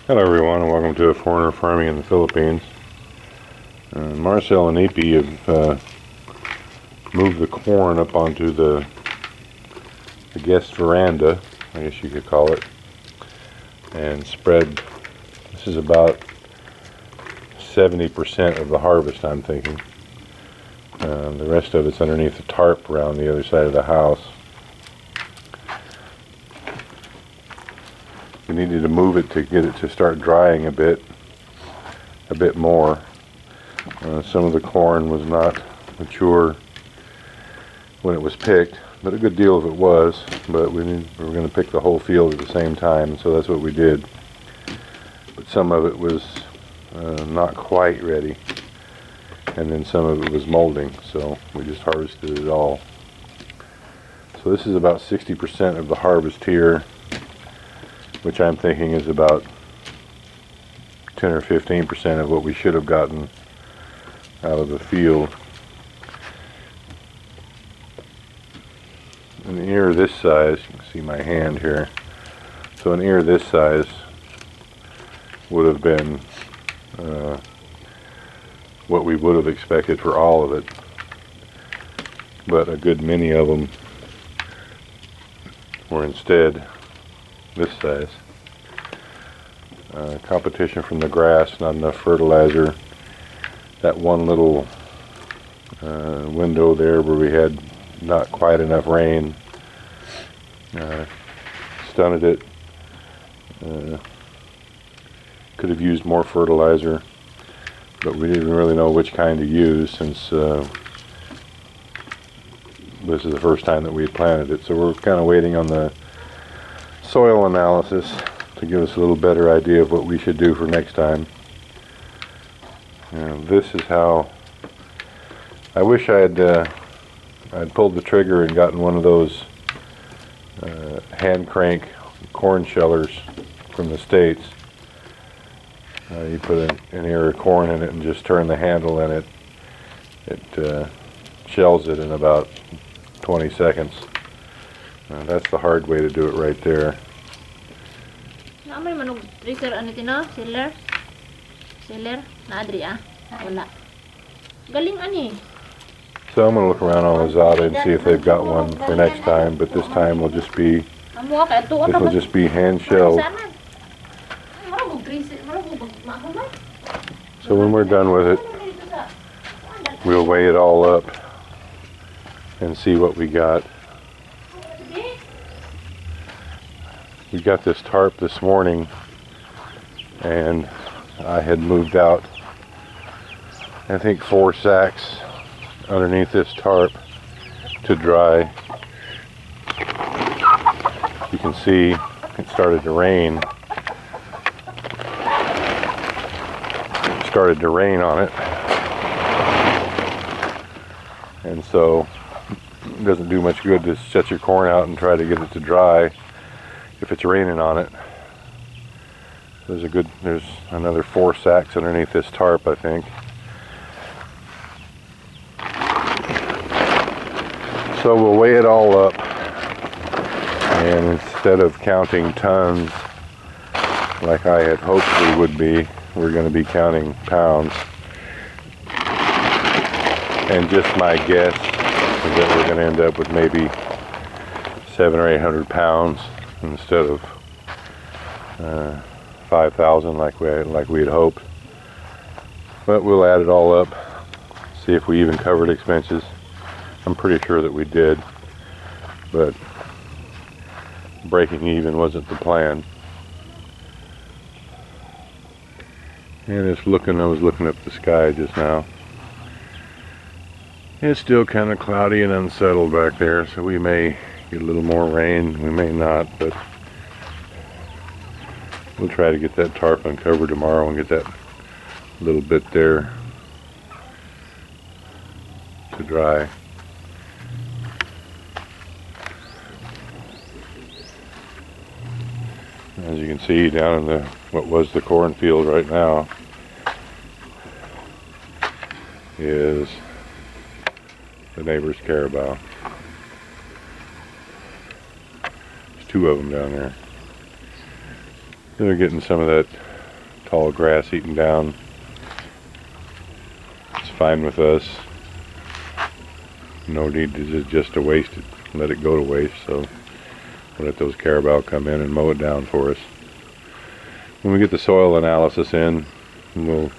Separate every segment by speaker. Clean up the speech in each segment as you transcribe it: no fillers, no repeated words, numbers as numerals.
Speaker 1: Hello everyone, and welcome to A Foreigner Farming in the Philippines. Marcel and Epi have moved the corn up onto the guest veranda, I guess you could call it, and spread. This is about 70% of the harvest, I'm thinking. The rest of it's underneath the tarp around the other side of the house. We needed to move it to get it to start drying a bit more. Some of the corn was not mature when it was picked, but a good deal of it was. But we were going to pick the whole field at the same time, so that's what we did. But some of it was not quite ready, and then some of it was molding, so we just harvested it all. So this is about 60% of the harvest here, which I'm thinking is about 10 or 15% of what we should have gotten out of the field. An ear this size, you can see my hand here, so an ear this size would have been what we would have expected for all of it, but a good many of them were instead this size. Competition from the grass, not enough fertilizer. That one little window there where we had not quite enough rain stunted it. Could have used more fertilizer, but we didn't really know which kind to use since this is the first time that we had planted it. So we're kind of waiting on the soil analysis to give us a little better idea of what we should do for next time. This is how I wish I'd pulled the trigger and gotten one of those hand crank corn shellers from the States. You put an ear of corn in it and just turn the handle, and it shells it in about 20 seconds. That's the hard way to do it right there. So I'm going to look around on Lazada and see if they've got one for next time, but this time will just be hand shelled. So when we're done with it, we'll weigh it all up and see what we got. We got this tarp this morning, and I had moved out, I think, 4 sacks underneath this tarp to dry. You can see it started to rain. On it, and so it doesn't do much good to set your corn out and try to get it to dry if it's raining on it. There's another 4 sacks underneath this tarp, I think. So we'll weigh it all up, and instead of counting tons like I had hoped we would be, we're going to be counting pounds. And just my guess is that we're going to end up with maybe 700 or 800 pounds instead of 5,000 like we had hoped. But we'll add it all up, see if we even covered expenses. I'm pretty sure that we did, but breaking even wasn't the plan. And I was looking up the sky just now. It's still kind of cloudy and unsettled back there, so we may get a little more rain, we may not, but we'll try to get that tarp uncovered tomorrow and get that little bit there to dry. As you can see down in what was the cornfield right now is the neighbor's carabao. There's 2 of them down there. They're getting some of that tall grass eaten down. It's fine with us. No need to just to waste it, let it go to waste. So we'll let those carabao come in and mow it down for us. When we get the soil analysis in, we'll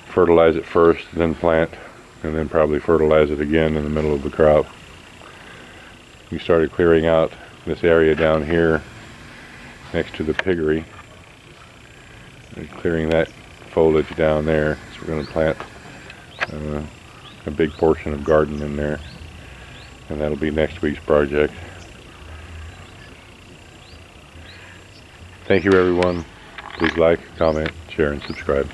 Speaker 1: fertilize it first, then plant, and then probably fertilize it again in the middle of the crop. We started clearing out this area down here next to the piggery. We're clearing that foliage down there. So we're going to plant a big portion of garden in there, and that'll be next week's project. Thank you everyone. Please like, comment, share, and subscribe.